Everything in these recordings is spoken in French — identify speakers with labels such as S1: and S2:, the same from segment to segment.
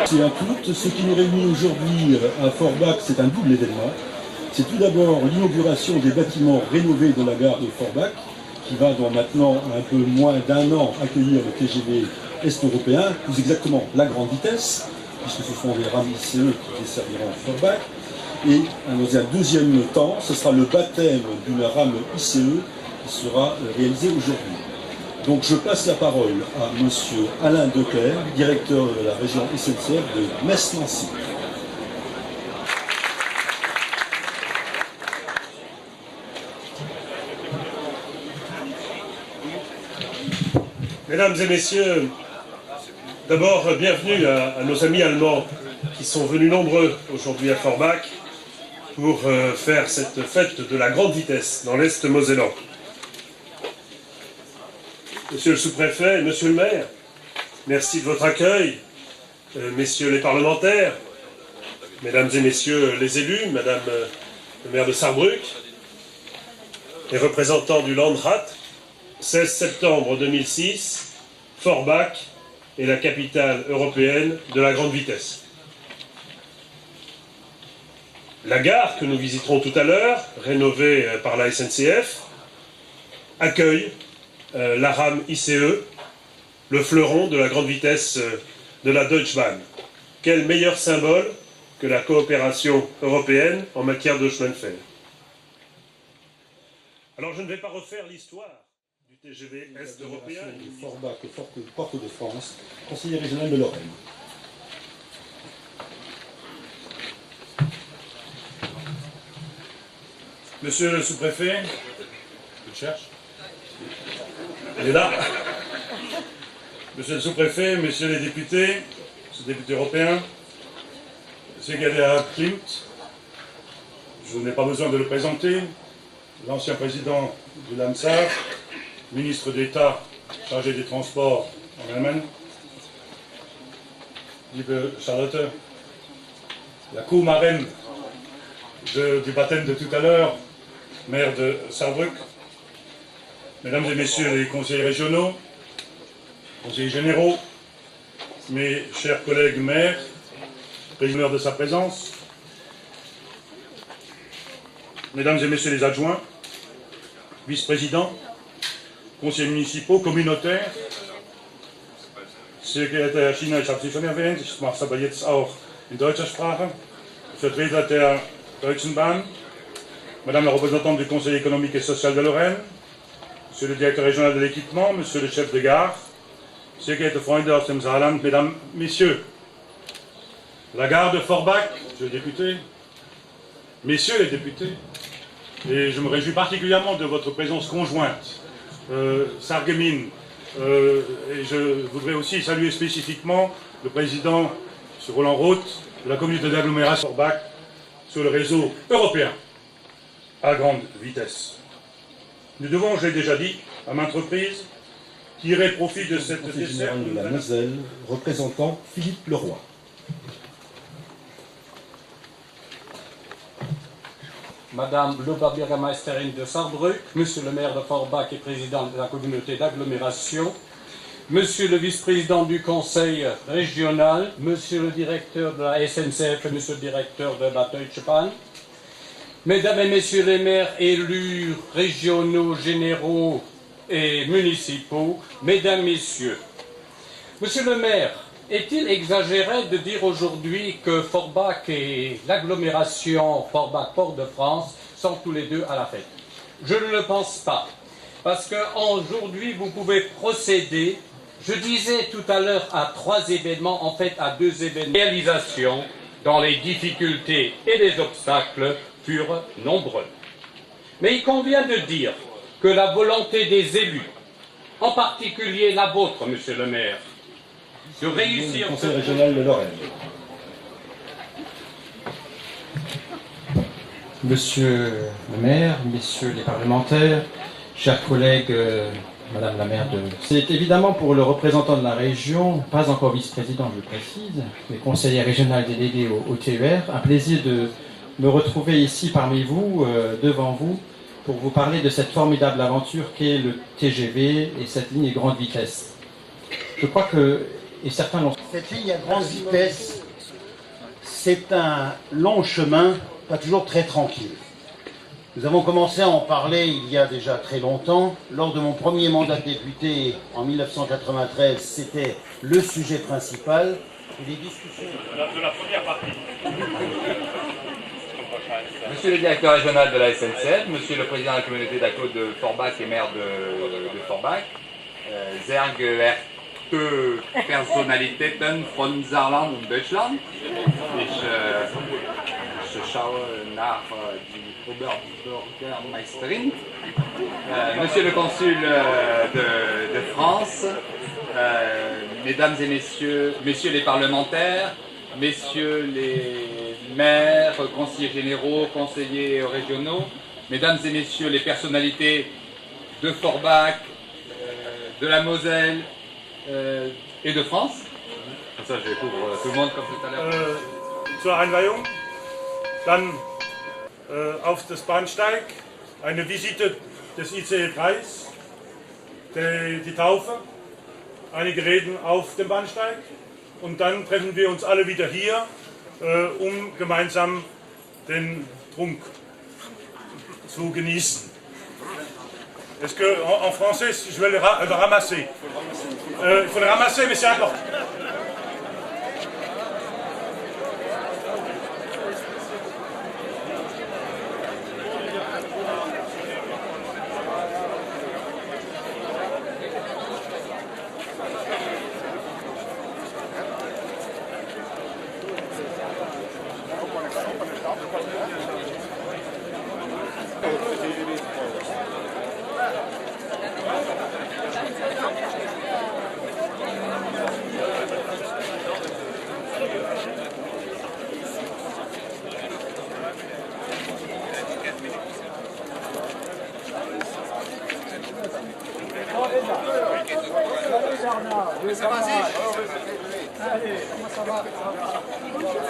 S1: C'est un tout. Ce qui nous réunit aujourd'hui à Forbach, c'est un double événement. C'est tout d'abord l'inauguration des bâtiments rénovés de la gare de Forbach, qui va dans maintenant un peu moins d'un an accueillir le TGV Est-Européen, plus exactement la grande vitesse, puisque ce sont des rames ICE qui desserviront Forbach. Et dans un deuxième temps, ce sera le baptême d'une rame ICE qui sera réalisé aujourd'hui. Donc je passe la parole à M. Alain Declercq, directeur de la région SNCF de Metz-Nancy.
S2: Mesdames et messieurs, d'abord bienvenue à nos amis allemands qui sont venus nombreux aujourd'hui à Forbach pour faire cette fête de la grande vitesse dans l'Est mosellan. Monsieur le sous-préfet, monsieur le maire, merci de votre accueil, messieurs les parlementaires, mesdames et messieurs les élus, madame le maire de Saarbrück, les représentants du Landrat. 16 septembre 2006, Forbach est la capitale européenne de la grande vitesse. La gare que nous visiterons tout à l'heure, rénovée par la SNCF, accueille la rame ICE, le fleuron de la grande vitesse de la Deutsche Bahn. Quel meilleur symbole que la coopération européenne en matière de chemin de fer. Alors je ne vais pas refaire l'histoire du TGV Est-Européen.
S1: De Forbach et Porte de France, conseiller régional de Lorraine.
S3: Monsieur le sous-préfet, je le cherche. Il est là. Monsieur le sous-préfet, messieurs les députés, monsieur le député européen, monsieur Gerhard Klimt, je n'ai pas besoin de le présenter, l'ancien président du LAMSAF, ministre d'État chargé des transports en Allemagne, liebe Charlotte, la co-marraine du baptême de tout à l'heure, maire de Saarbrück, mesdames et messieurs les conseillers régionaux, conseillers généraux, mes chers collègues maires, président de sa présence, mesdames et messieurs les adjoints, vice-présidents, conseillers municipaux, communautaires, sehr geehrter Herr Schiener, ich habe Sie schon erwähnt, ich mache es aber jetzt auch in deutscher Sprache, Vertreter der Deutschen Bahn, Madame la représentante du Conseil économique et social de Lorraine, Monsieur le directeur régional de l'équipement, Monsieur le chef de gare, sehr geehrte Freunde aus dem Saarland, Mesdames, Messieurs, la gare de Forbach, Monsieur le député, Messieurs les députés, et je me réjouis particulièrement de votre présence conjointe, Sarreguemines, et je voudrais aussi saluer spécifiquement le président, M. Roland Roth, de la communauté d'agglomération Forbach, sur le réseau européen à grande vitesse. Nous devons, je l'ai déjà dit, à maintes reprises, tirer profit de cette desserte
S1: de la Moselle, représentant Philippe Leroy.
S4: Madame l'Oberbürgermeisterin de Saarbrück, Monsieur le maire de Forbach et président de la communauté d'agglomération, Monsieur le vice-président du conseil régional, Monsieur le directeur de la SNCF et Monsieur le directeur de la Deutsche Bahn, Mesdames et Messieurs les maires élus régionaux, généraux et municipaux, Mesdames, Messieurs, Monsieur le maire, est-il exagéré de dire aujourd'hui que Forbach et l'agglomération Forbach-Port de France sont tous les deux à la fête? Je ne le pense pas, parce qu'aujourd'hui vous pouvez procéder, je disais tout à l'heure à 3 événements, en fait à 2 événements. Réalisation dans les difficultés et les obstacles furent nombreux. Mais il convient de dire que la volonté des élus, en particulier la vôtre, Monsieur le maire, de réussir...
S1: Le conseil régional de Lorraine.
S5: Monsieur le maire, messieurs les parlementaires, chers collègues, madame la maire de... C'est évidemment pour le représentant de la région, pas encore vice-président, je précise, mais conseiller régional délégué au TER, un plaisir de me retrouver ici parmi vous, devant vous, pour vous parler de cette formidable aventure qu'est le TGV et cette ligne grande vitesse. Je crois que, et certains l'ont...
S6: Cette ligne à grande vitesse, c'est un long chemin, pas toujours très tranquille. Nous avons commencé à en parler il y a déjà très longtemps. Lors de mon premier mandat de député en 1993, c'était le sujet principal. Et les discussions...
S3: De la première partie.
S7: Monsieur le directeur régional de la SNCF, Monsieur le président de la communauté d'Acco de Forbach et maire de Forbach, sehr geehrte Personalitäten von Saarland und Deutschland, ich schaue nach die Oberbürgermeisterin, Monsieur le consul de France, Mesdames et Messieurs les parlementaires, Messieurs les maires, conseillers généraux, conseillers régionaux, Mesdames et Messieurs les personnalités de Forbach, de la Moselle et de France. Comme ça, je couvre tout le monde comme tout à l'heure.
S3: Zur Einweihung, dann auf das Bahnsteig, eine Visite des ICE 3, die Taufe, einige Reden auf dem Bahnsteig und dann treffen wir uns alle wieder hier, um gemeinsam den Trunk zu genießen. Est-ce que en français, je vais le ramasser? Il faut le ramasser, mais c'est important.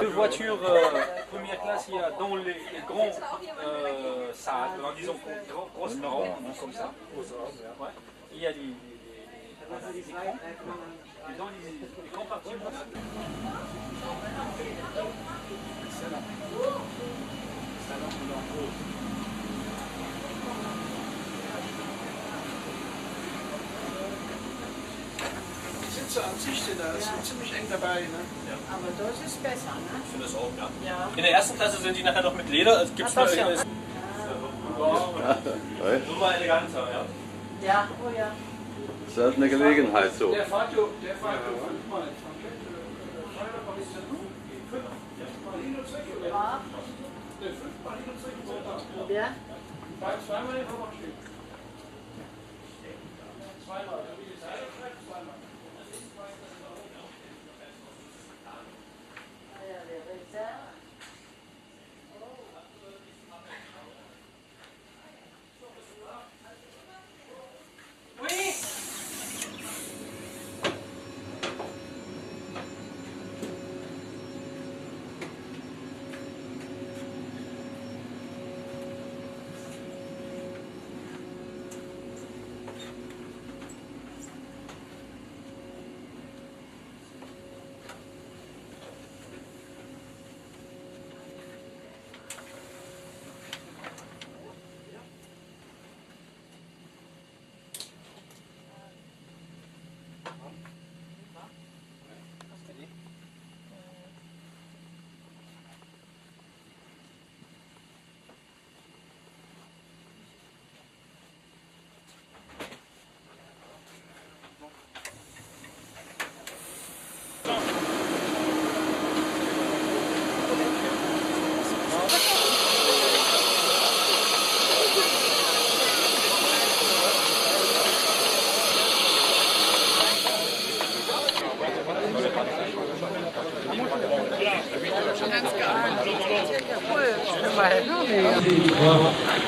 S8: Deux voitures première classe, il y a dans les grands salles, disons grosses marrons, comme ça. Ouais. Il y a des écrans. Et dans les grands compartiments.
S9: So an sich sind da ziemlich eng dabei. Ne?
S10: Ja. Aber das ist besser, ne?
S8: Ich finde das auch, ja.
S10: Ja.
S8: In der ersten Klasse sind die nachher noch mit Leder. Also gibt's nur
S10: ja.
S8: Super eleganter, ja.
S10: Ja, oh ja.
S11: Das ist eine Gelegenheit so.
S6: Der fährt fünfmal.
S10: Ja.
S6: Zweimal den Vorwand stehen. Zweimal.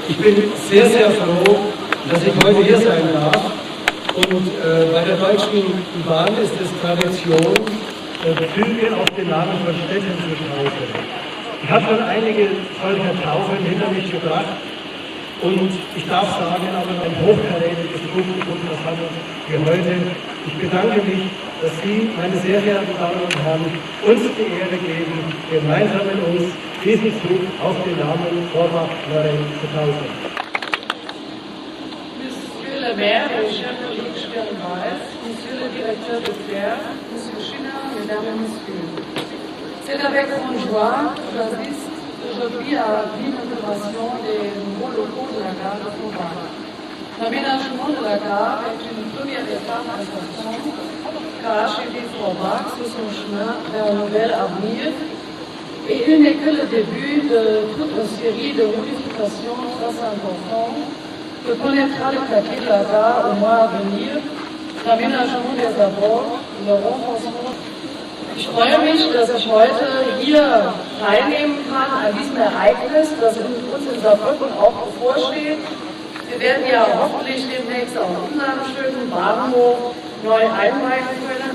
S12: Ich bin sehr, sehr froh, dass ich heute hier sein darf. Und bei der Deutschen Bahn ist es Tradition, Flüge auf den Namen von Städten zu taufen. Ich habe schon einige solcher Taufen hinter mich gebracht. Und ich darf sagen, aber ein hochkarätiges Publikum, das haben wir heute. Ich bedanke mich, dass Sie, meine sehr verehrten Damen und Herren, uns die Ehre geben, gemeinsam mit uns diesen Zug auf den Namen Forbach-Lorraine zu tanzen.
S10: Monsieur le maire, mes chers collègues Sperlmais, Monsieur le directeur de FER, Monsieur Schiller, Mesdames et Messieurs, c'est avec grande joie que j'assiste aujourd'hui à l'inauguration des nouveaux locaux de la gare de Forbach. L'aménagement de la gare est une première étape importante car achever Forbach sur son chemin vers un nouvel avenir et il n'est que le début de toute une série de modifications très importantes que connaîtra le quartier de la gare au mois à venir, l'aménagement des abords, le renforcement. Ich freue mich, dass ich heute hier teilnehmen kann an diesem Ereignis, das uns in Saarbrücken auch bevorsteht. Wir werden ja hoffentlich demnächst auch unseren schönen Bahnhof neu einweihen können.